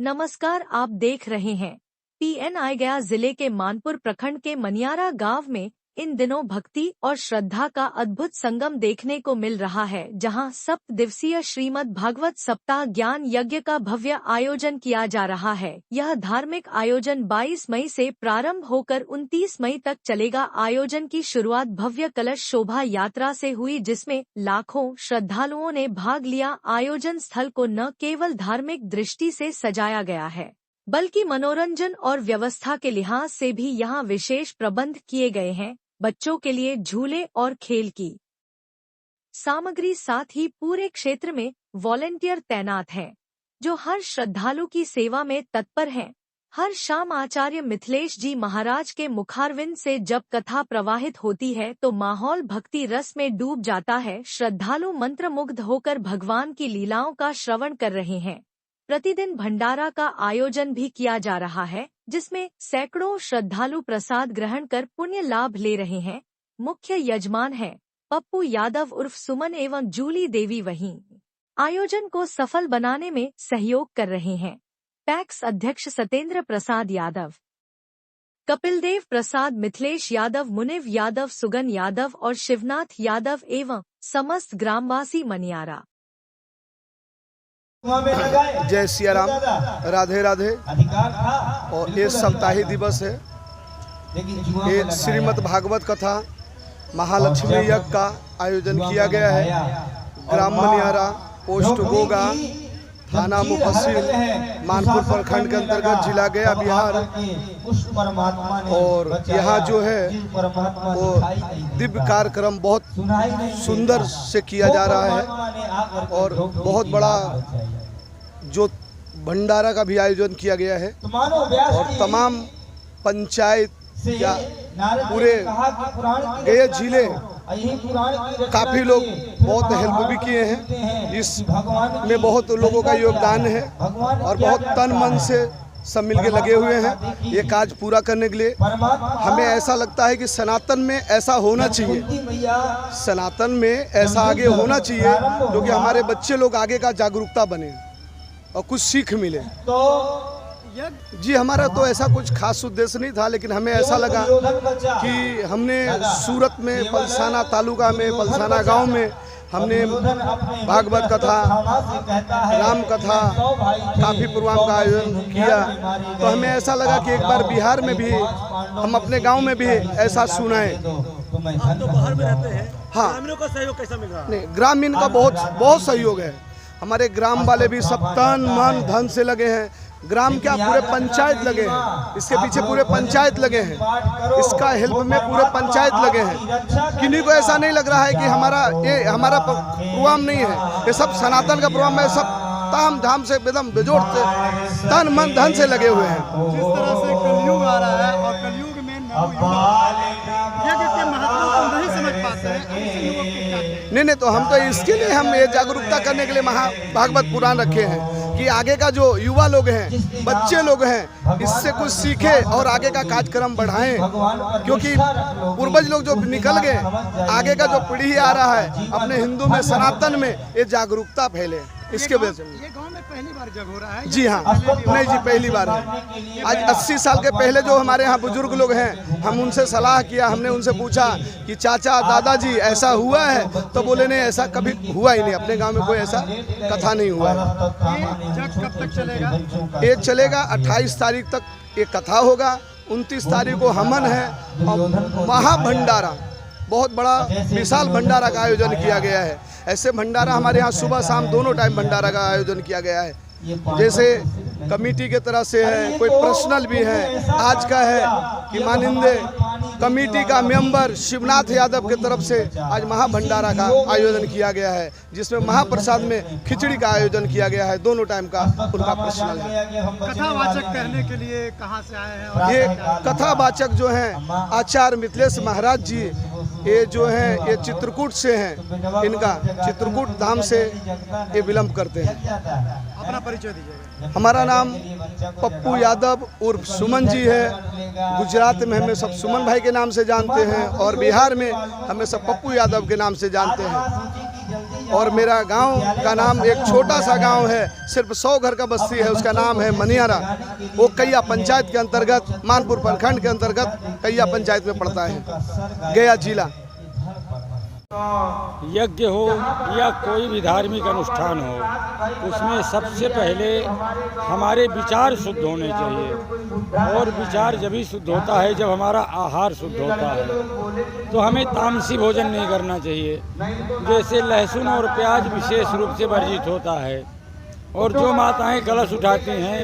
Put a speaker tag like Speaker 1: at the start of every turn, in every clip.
Speaker 1: नमस्कार, आप देख रहे हैं PNI। गया जिले के मानपुर प्रखंड के मनियारा गांव में इन दिनों भक्ति और श्रद्धा का अद्भुत संगम देखने को मिल रहा है, जहां 7 दिवसीय श्रीमद् भागवत सप्ताह ज्ञान यज्ञ का भव्य आयोजन किया जा रहा है। यह धार्मिक आयोजन 22 मई से प्रारंभ होकर 29 मई तक चलेगा। आयोजन की शुरुआत भव्य कलश शोभा यात्रा से हुई, जिसमें लाखों श्रद्धालुओं ने भाग लिया। आयोजन स्थल को न केवल धार्मिक दृष्टि से सजाया गया है, बल्कि मनोरंजन और व्यवस्था के लिहाज से भी यहाँ विशेष प्रबंध किए गए हैं। बच्चों के लिए झूले और खेल की सामग्री, साथ ही पूरे क्षेत्र में वॉलेंटियर तैनात हैं, जो हर श्रद्धालु की सेवा में तत्पर हैं। हर शाम आचार्य मिथिलेश जी महाराज के मुखारविंद से जब कथा प्रवाहित होती है तो माहौल भक्ति रस में डूब जाता है। श्रद्धालु मंत्रमुग्ध होकर भगवान की लीलाओं का श्रवण कर रहे हैं। प्रतिदिन भंडारा का आयोजन भी किया जा रहा है, जिसमें सैकड़ों श्रद्धालु प्रसाद ग्रहण कर पुण्य लाभ ले रहे हैं। मुख्य यजमान है पप्पू यादव उर्फ सुमन एवं जूली देवी। वहीं आयोजन को सफल बनाने में सहयोग कर रहे हैं पैक्स अध्यक्ष सतेंद्र प्रसाद यादव, कपिलदेव प्रसाद, मिथिलेश यादव, मुनिव यादव, सुगन यादव और शिवनाथ यादव एवं समस्त ग्रामवासी मनियारा।
Speaker 2: जय सिया राम, राधे राधे। और ये सप्ताही दिवस है। ये श्रीमद् भागवत कथा महालक्ष्मी यज्ञ का आयोजन किया गया है। ग्राम मनियारा, पोस्ट गोगा, थाना मुफस्सिल, मानपुर प्रखंड के अंतर्गत जिला गया, बिहार। और यहाँ जो है वो दिव्य कार्यक्रम बहुत सुंदर से किया जा रहा है और बहुत बड़ा जो भंडारा का भी आयोजन किया गया है। और तमाम पंचायत या पूरे गए जिले काफ़ी लोग बहुत हेल्प भी किए हैं। इस में बहुत लोगों का योगदान है और बहुत तन मन से सब मिलके लगे हुए हैं ये काज पूरा करने के लिए। हमें ऐसा लगता है कि सनातन में ऐसा होना चाहिए, सनातन में ऐसा आगे होना चाहिए, क्योंकि हमारे बच्चे लोग आगे का जागरूकता बने और कुछ सीख मिले। जी हमारा तो ऐसा कुछ खास उद्देश्य नहीं था, लेकिन हमें ऐसा लगा कि हमने सूरत में पलसाना तालुका में पलसाना गांव में हमने भागवत कथा, राम कथा, काफ़ी प्रोग्राम का आयोजन किया, तो हमें ऐसा लगा कि एक बार बिहार में भी हम अपने गांव में भी ऐसा सुनाएं।
Speaker 3: आप तो बाहर में रहते हैं,
Speaker 2: हाँ,
Speaker 3: ग्रामीणों का सहयोग कैसा मिल रहा है?
Speaker 2: नहीं, ग्रामीण का बहुत सहयोग है। हमारे ग्राम वाले भी सब तन मन धन से लगे हैं। ग्राम क्या, पूरे पंचायत लगे हैं, इसके पीछे पूरे पंचायत लगे हैं, इसका हेल्प में पूरे पंचायत लगे हैं। किन्हीं को ऐसा नहीं लग रहा है कि हमारा प्रोग्राम नहीं है, ये सब सनातन का प्रोग्राम है। सब ताम झाम से एकदम बेजोड़ से तन मन धन से लगे हुए हैं।
Speaker 3: जिस तरह से कलयुग आ रहा है और कलयुग में यज्ञ के महत्व को नहीं समझ पाते हैं,
Speaker 2: नहीं, तो हम तो इसके लिए हम ये जागरूकता करने के लिए महाभागवत पुराण रखे हैं कि आगे का जो युवा लोग हैं, बच्चे लोग हैं, इससे कुछ सीखे और आगे का कार्यक्रम बढ़ाएं, क्योंकि पूर्वज लोग जो निकल गए, आगे का जो पीढ़ी आ रहा है अपने हिंदू में, सनातन में ये जागरूकता फैले। इसके वजह से
Speaker 3: ये गांव में पहली बार जग हो रहा है।
Speaker 2: जी हाँ, नहीं जी, पहली बार है। आज 80 साल के पहले जो हमारे यहाँ बुजुर्ग लोग हैं, हम उनसे सलाह किया, हमने उनसे पूछा कि चाचा दादाजी ऐसा हुआ है, तो बोले नहीं, ऐसा कभी हुआ ही नहीं, अपने गांव में कोई ऐसा कथा नहीं हुआ है।
Speaker 3: जग कब तक चलेगा?
Speaker 2: ये चलेगा 28 तारीख तक ये कथा होगा। 29 तारीख को हवन है और महाभंडारा, बहुत बड़ा विशाल भंडारा का आयोजन किया गया है। ऐसे भंडारा हमारे यहाँ सुबह शाम दोनों टाइम भंडारा का आयोजन किया गया है। जैसे कमेटी के तरफ से है, कोई पर्सनल भी है। आज का है कि मानिंदे कमेटी का मेंबर शिवनाथ यादव के तरफ से आज महाभंडारा का आयोजन किया गया है, जिसमें महाप्रसाद में खिचड़ी का आयोजन किया गया है। दोनों टाइम का उनका पर्सनल है।
Speaker 3: कथावाचक कहने के लिए कहाँ से आए हैं?
Speaker 2: ये कथावाचक जो हैं आचार्य मिथिलेश महाराज जी, ये जो हैं ये चित्रकूट से हैं। इनका चित्रकूट धाम से ये विलम्ब करते हैं।
Speaker 3: अपना परिचय दीजिएगा।
Speaker 2: हमारा नाम पप्पू यादव उर्फ सुमन जी है। गुजरात में हमें सब सुमन भाई के नाम से जानते हैं और बिहार में हमें सब पप्पू यादव के नाम से जानते हैं। और मेरा गांव का नाम एक छोटा सा गांव है, सिर्फ 100 घर का बस्ती है, उसका नाम है मनियारा। वो कैया पंचायत के अंतर्गत, मानपुर प्रखंड के अंतर्गत कैया पंचायत में पड़ता है, गया जिला।
Speaker 4: यज्ञ हो या कोई भी धार्मिक अनुष्ठान हो, उसमें सबसे पहले हमारे विचार शुद्ध होने चाहिए, और विचार जब ही शुद्ध होता है जब हमारा आहार शुद्ध होता है। तो हमें तामसी भोजन नहीं करना चाहिए, जैसे लहसुन और प्याज विशेष रूप से वर्जित होता है। और जो माताएं कलश उठाती हैं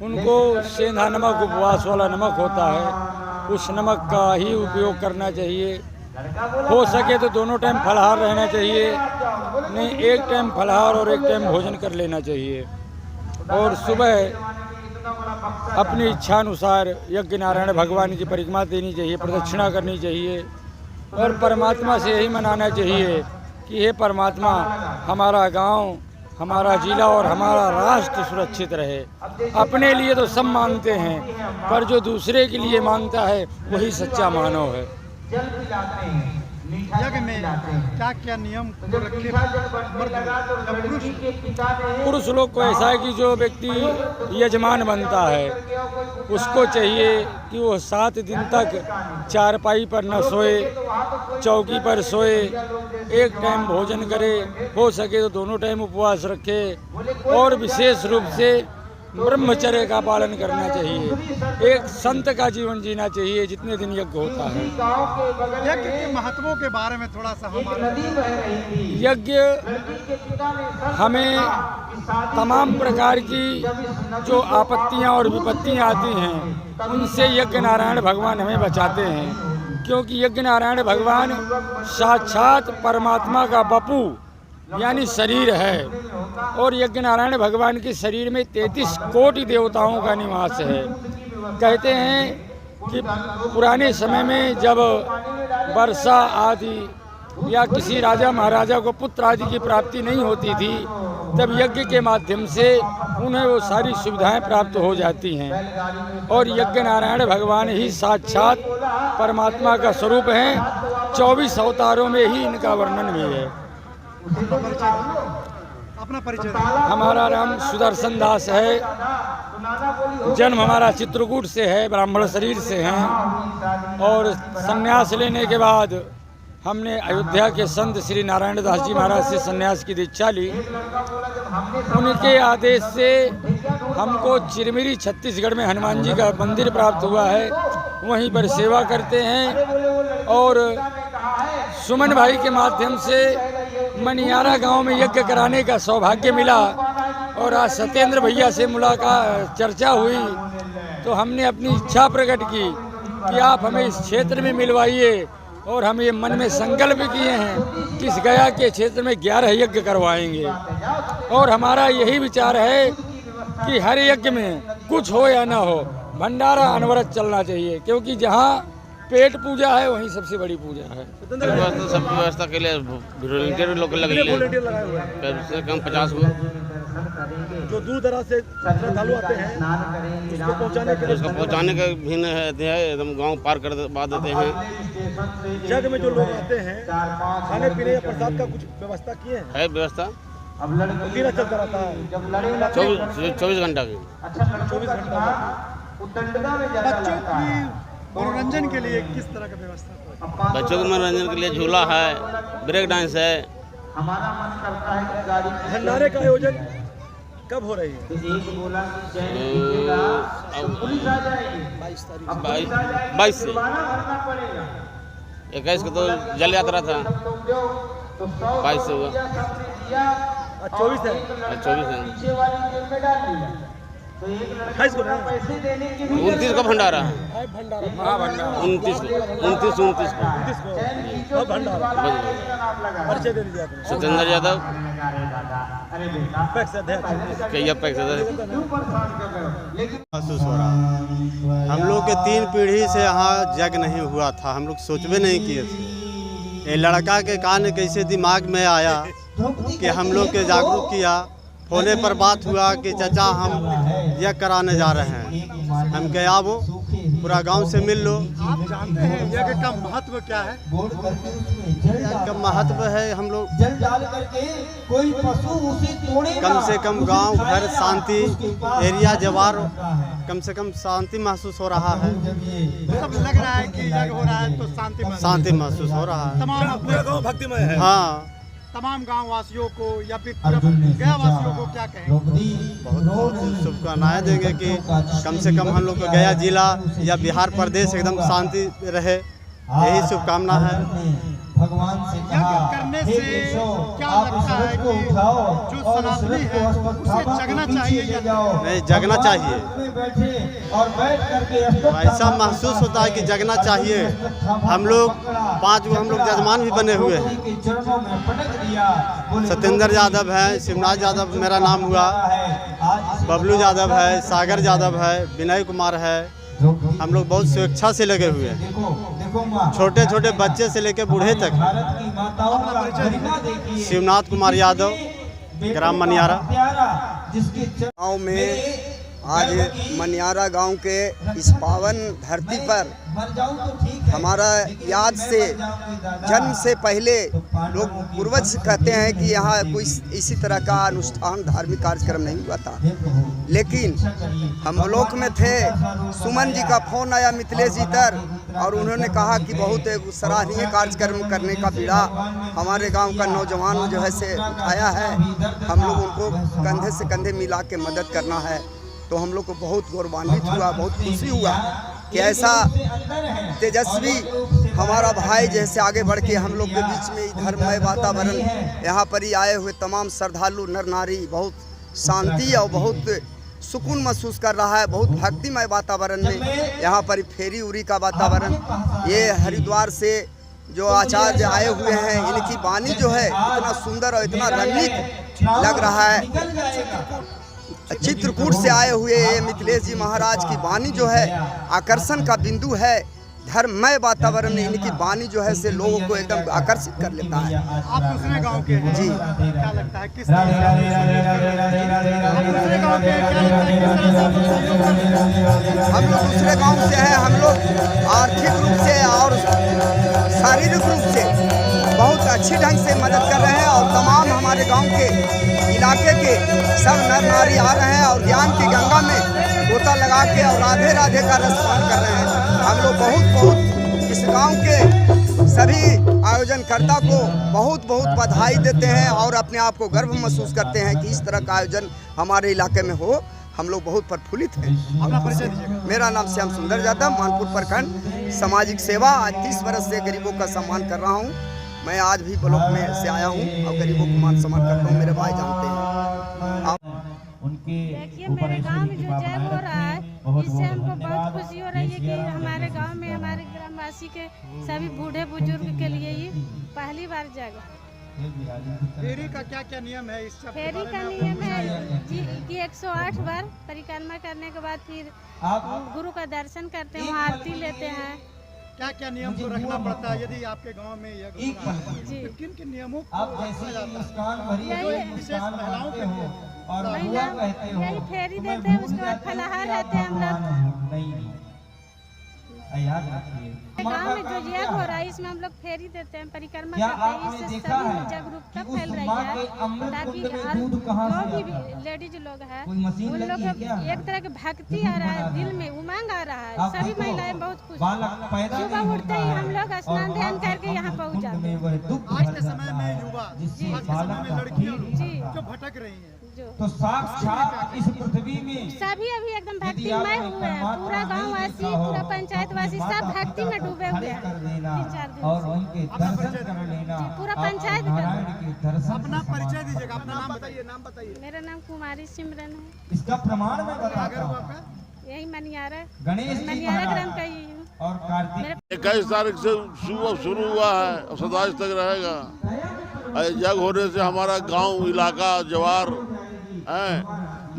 Speaker 4: उनको सेंधा नमक, उपवास वाला नमक होता है, उस नमक का ही उपयोग करना चाहिए। हो सके तो दोनों टाइम फलाहार रहना चाहिए, नहीं एक टाइम फलाहार और एक टाइम भोजन कर लेना चाहिए। और सुबह अपनी इच्छा अनुसार यज्ञ नारायण भगवान की परिक्रमा देनी चाहिए, प्रदक्षिणा करनी चाहिए, और परमात्मा से यही मनाना चाहिए कि हे परमात्मा, हमारा गांव, हमारा जिला और हमारा राष्ट्र सुरक्षित रहे। अपने लिए तो सब मांगते हैं, पर जो दूसरे के लिए मांगता है वही सच्चा मानव है।
Speaker 3: यज्ञ में क्या क्या नियम रखे
Speaker 4: पुरुष लोग को ऐसा है कि जो व्यक्ति यजमान बनता है उसको चाहिए कि वो 7 दिन तक चारपाई पर न सोए, चौकी पर सोए, एक टाइम भोजन करे, हो सके तो दोनों टाइम उपवास रखे, और विशेष रूप से ब्रह्मचर्य का पालन करना चाहिए। एक संत का जीवन जीना चाहिए जितने दिन यज्ञ होता है।
Speaker 3: यज्ञ के महत्वों के बारे में थोड़ा सा
Speaker 4: यज्ञ हमें तमाम प्रकार की जो आपत्तियां और विपत्तियां आती हैं उनसे यज्ञ नारायण भगवान हमें बचाते हैं, क्योंकि यज्ञ नारायण भगवान साक्षात परमात्मा का बपू यानी शरीर है, और यज्ञ नारायण भगवान के शरीर में 33 कोटि देवताओं का निवास है। कहते हैं कि पुराने समय में जब वर्षा आदि या किसी राजा महाराजा को पुत्र आदि की प्राप्ति नहीं होती थी, तब यज्ञ के माध्यम से उन्हें वो सारी सुविधाएं प्राप्त हो जाती हैं। और यज्ञ नारायण भगवान ही साक्षात परमात्मा का स्वरूप हैं, 24 अवतारों में ही इनका वर्णन भी है।
Speaker 3: अपना परिचय।
Speaker 4: हमारा नाम सुदर्शन दास है, जन्म हमारा चित्रकूट से है, ब्राह्मण शरीर से हैं, और संन्यास लेने के बाद हमने अयोध्या के संत श्री नारायण दास जी महाराज से संन्यास की दीक्षा ली। उनके आदेश से हमको चिरमिरी छत्तीसगढ़ में हनुमान जी का मंदिर प्राप्त हुआ है, वहीं पर सेवा करते हैं। और सुमन भाई के माध्यम से मनियारा गांव में यज्ञ कराने का सौभाग्य मिला, और आज सत्येंद्र भैया से मुलाकात चर्चा हुई तो हमने अपनी इच्छा प्रकट की कि आप हमें इस क्षेत्र में मिलवाइए, और हम ये मन में संकल्प किए हैं कि इस गया के क्षेत्र में 11 यज्ञ करवाएंगे। और हमारा यही विचार है कि हर यज्ञ में कुछ हो या ना हो, भंडारा अनवरत चलना चाहिए, क्योंकि जहाँ पेट पूजा है वहीं सबसे बड़ी पूजा है।
Speaker 5: सब व्यवस्था के लिए वॉलंटियर लोग लगे हैं, से कम 50 को
Speaker 3: जो दूर दराज से श्रद्धालु आते हैं उसको
Speaker 5: पहुँचाने का भिन्न है, एकदम गांव पार कर देते हैं।
Speaker 3: जग में जो लोग आते हैं खाने पीने या प्रसाद का कुछ व्यवस्था किए
Speaker 5: है व्यवस्था
Speaker 3: दिन चलता रहता है
Speaker 5: 24 घंटा की।
Speaker 3: 24 घंटा। बच्चों की मनोरंजन के लिए किस तरह का व्यवस्था?
Speaker 5: बच्चों के मनोरंजन के लिए झूला है, ब्रेक डांस है।
Speaker 3: भंडारे का आयोजन कब हो रही है?
Speaker 5: 22 से 21 को तो जल यात्रा था, 22 से हुआ,
Speaker 3: 24 है
Speaker 5: 24 है,
Speaker 3: 28 को
Speaker 5: 29 को भंडारा है,
Speaker 3: भंडारा
Speaker 5: 29 को
Speaker 3: भंडारा। परिचय दे दीजिए आपने।
Speaker 5: सत्येंद्र यादव
Speaker 3: अपेक्ष अध्यक्ष।
Speaker 5: कैया अपेक्ष
Speaker 6: महसूस हो रहा। हम लोग के 3 पीढ़ी से यहाँ यज्ञ नहीं हुआ था, हम लोग सोचबे नहीं किए थे। ये लड़का के कान कैसे दिमाग में आया कि हम लोग के जागरूक किया। होने पर बात हुआ कि चाचा हम यज्ञ कराने जा रहे हैं। हम गया वो पूरा गांव से मिल लो।
Speaker 3: आप जानते हैं यज्ञ का महत्व क्या है?
Speaker 6: यज्ञ का महत्व है हम लोग कम से कम गांव घर शांति एरिया जवार कम से कम शांति महसूस हो रहा है।
Speaker 3: सब लग रहा है कि यज्ञ हो रहा है तो शांति
Speaker 6: महसूस हो रहा है।
Speaker 3: तमाम अपने
Speaker 2: गाँव भक्तिमय है।
Speaker 6: हाँ,
Speaker 3: तमाम गांव वासियों को या फिर गया वासियों को क्या कहें?
Speaker 6: बहुत बहुत शुभकामनाएं देंगे कि कम से कम हम लोग का गया जिला या बिहार प्रदेश एकदम शांति रहे, यही शुभकामना है।
Speaker 3: यज्ञ करने से क्या लगता है कि जो सनातनी है उसे जगना चाहिए या
Speaker 6: नहीं जगना चाहिए? ऐसा महसूस होता है कि जगना चाहिए। हम लोग 5 हम लोग जजमान भी बने हुए हैं। सत्येंद्र यादव है, शिवनाथ यादव मेरा नाम हुआ, बबलू यादव है, सागर यादव है, विनय कुमार है। हम लोग बहुत स्वेच्छा से लगे हुए हैं, छोटे छोटे बच्चे से लेकर बूढ़े तक। शिवनाथ कुमार यादव, ग्राम मनियारा।
Speaker 7: गाँव में आज मनियारा गांव के इस पावन धरती पर हमारा याद से जन्म से पहले लोग पूर्वज कहते हैं कि यहाँ कोई इसी तरह का अनुष्ठान धार्मिक कार्यक्रम नहीं हुआ था, लेकिन हम लोक में थे। सुमन जी का फोन आया मिथिलेश जी तर, और उन्होंने कहा कि बहुत सराहनीय कार्यक्रम करने का बीड़ा हमारे गांव का नौजवान जो है से उठाया है, हम लोग उनको कंधे से कंधे मिला के मदद करना है। तो हम लोग को बहुत गौरवान्वित हुआ, बहुत खुशी हुआ कि ऐसा तेजस्वी हमारा भाई जैसे आगे बढ़ के हम लोग के बीच में धर्ममय वातावरण, यहाँ पर ही आए हुए तमाम श्रद्धालु नर नारी बहुत शांति और बहुत सुकून महसूस कर रहा है। बहुत भक्तिमय वातावरण में यहाँ पर फेरी उरी का वातावरण, ये हरिद्वार से जो आचार्य आए हुए हैं इनकी वाणी जो है इतना सुंदर और इतना रमणीक लग रहा है। चित्रकूट से आए हुए मिथिलेश जी महाराज की वाणी जो है आकर्षण का बिंदु है। धर्ममय वातावरण में इनकी वाणी जो है से लोगों को एकदम आकर्षित कर लेता है।
Speaker 3: आप दूसरे गांव के हैं?
Speaker 7: जी।
Speaker 3: क्या लगता है किस तरह से आप दूसरे गांव के क्या लगता है किस तरह से
Speaker 7: हम लोग दूसरे गांव से हैं। हम लोग आर्थिक रूप से और शारीरिक रूप से बहुत अच्छी ढंग से मदद कर रहे हैं, और तमाम हमारे गांव के इलाके के सब नर नारी आ रहे हैं और ज्ञान की गंगा में गोता लगा के और राधे राधे का रसपान कर रहे हैं। हम लोग बहुत इस गांव के सभी आयोजनकर्ता को बहुत बधाई देते हैं और अपने आप को गर्व महसूस करते हैं कि इस तरह का आयोजन हमारे इलाके में हो। हम लोग बहुत प्रफुल्लित हैं।
Speaker 3: अपना परिचय दीजिएगा।
Speaker 7: मेरा नाम श्याम सुंदर यादव, मानपुर प्रखंड, सामाजिक सेवा। आज 30 वर्ष से गरीबों का सम्मान कर रहा हूँ। मैं आज भी ब्लॉक में से आया हूँ और गरीबों को मान सम्मान करता हूँ। मेरे भाई जानते हैं। आप
Speaker 8: देखिए मेरे गांव में जो जय हो रहा है इससे हमको बहुत खुशी हो रही है कि हमारे गांव में हमारे ग्रामवासी के सभी बूढ़े बुजुर्ग के लिए ये पहली बार जगह।
Speaker 3: फेरी का क्या क्या नियम है? इस
Speaker 8: फेरी का नियम है कि 108 बार परिक्रमा करने के बाद फिर गुरु का दर्शन करते हैं, वहाँ आरती लेते हैं।
Speaker 3: क्या क्या नियम को रखना पड़ता है यदि आपके गांव में यज्ञ हो रहा है?
Speaker 8: जी।
Speaker 3: किन किन नियमों को रखा जाता है? जो विशेष महिलाओं के लिए
Speaker 8: यही फेरी देते हैं, उसके बाद फलाहार रहते हैं हम लोग। गाँव में जो यज्ञ हो रहा है इसमें हम लोग फेरी देते हैं, परिक्रमा करते हैं। इससे सभी जागरूकता फैल रही है ताकि जो भी लेडीज लोग हैं उन लोग एक तरह की भक्ति आ रहा है, दिल में उमंग आ रहा है। सभी महिलाएं बहुत खुश। सुबह उठते ही हम लोग स्नान ध्यान करके यहाँ पहुँच जाते हैं।
Speaker 3: आज के समय में युवा, आज के समय में लड़कियां जो भटक रही हैं,
Speaker 8: तो साक्षात इस पृथ्वी में सभी अभी एकदम भक्तिमय हुए हैं। पूरा गाँव वासी, पूरा पंचायत वासी सब भक्ति में डूबे हुए हैं। 3-4 दिन से पूरा पंचायत
Speaker 3: अपना परिचय दीजिएगा। अपना नाम बताइए।
Speaker 8: मेरा नाम कुमारी सिमरन है।
Speaker 2: इसका प्रमाण में
Speaker 8: यही मनियारा ग्राम का ही हूँ।
Speaker 9: 21 तारीख से सुबह शुरू हुआ है और 27 तक रहेगा। यज्ञ होने से हमारा गांव इलाका जवार हैं,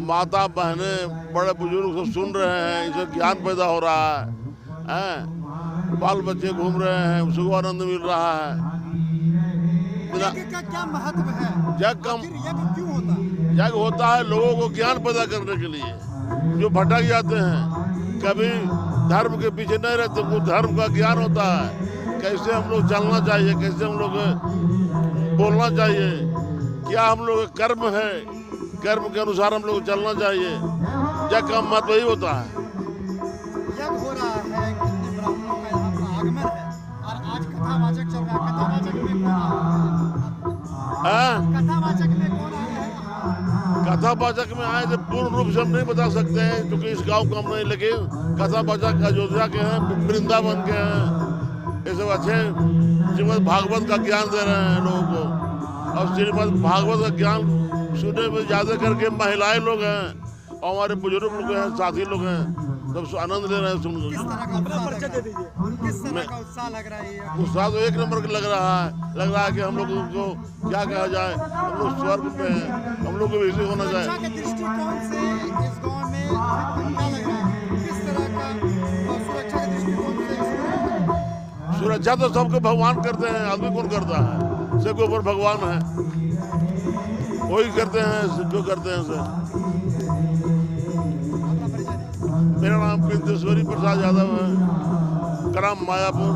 Speaker 9: माता बहने बड़े बुजुर्ग सब सुन रहे हैं, इससे ज्ञान पैदा हो रहा है, बाल बच्चे घूम रहे हैं, सुख आनंद मिल रहा है।
Speaker 3: यज्ञ का क्या महत्व है?
Speaker 9: यज्ञ
Speaker 3: क्यों होता है?
Speaker 9: यज्ञ होता है लोगों को ज्ञान पैदा करने के लिए। जो भटक जाते हैं, कभी धर्म के पीछे नहीं रहते, उनको धर्म का ज्ञान होता है, कैसे हम लोग चलना चाहिए, कैसे हम लोग बोलना चाहिए, क्या हम लोग कर्म है, कर्म के अनुसार हम लोग चलना चाहिए। जग का महत्व ही होता है।
Speaker 3: यज्ञ हो रहा है, कितने ब्राह्मणों का यहाँ पर आगमन है और आज कथावाचक चल रहा है। कथावाचक में कौन आया है? कथावाचक में कौन आया है?
Speaker 9: कथावाचक में आए थे पूर्ण रूप से हम नहीं बता सकते हैं, क्योंकि इस गांव का हम नहीं, लेकिन कथावाचक अयोध्या के हैं, वृंदावन के हैं, ये सब अच्छे श्रीमद् भागवत का ज्ञान दे रहे हैं लोगों को। और श्रीमद् भागवत का ज्ञान सुनने में ज़्यादा करके महिलाएं लोग हैं और हमारे बुजुर्ग लोग हैं, साथी लोग हैं, सब आनंद ले रहे हैं सुनकर।
Speaker 3: किस तरह का उत्साह लग रहा है?
Speaker 9: उत्साह तो एक नंबर का लग रहा है कि हम लोग को क्या कहा जाए, हम लोग स्वर्ग में हैं, हम लोग को भी इसी होना चाहिए।
Speaker 3: सुरक्षा के दृष्टिकोण से इस गांव में क्या लग रहा है? किस तरह का सुरक्षा के दृष्टिकोण से?
Speaker 9: सुरक्षा तो सबको भगवान करते हैं, आदमी कौन करता है? सबके ऊपर भगवान है, वही करते हैं जो करते हैं सर। मेरा नाम प्रिंसेश्वरी प्रसाद यादव है, ग्राम मायापुर।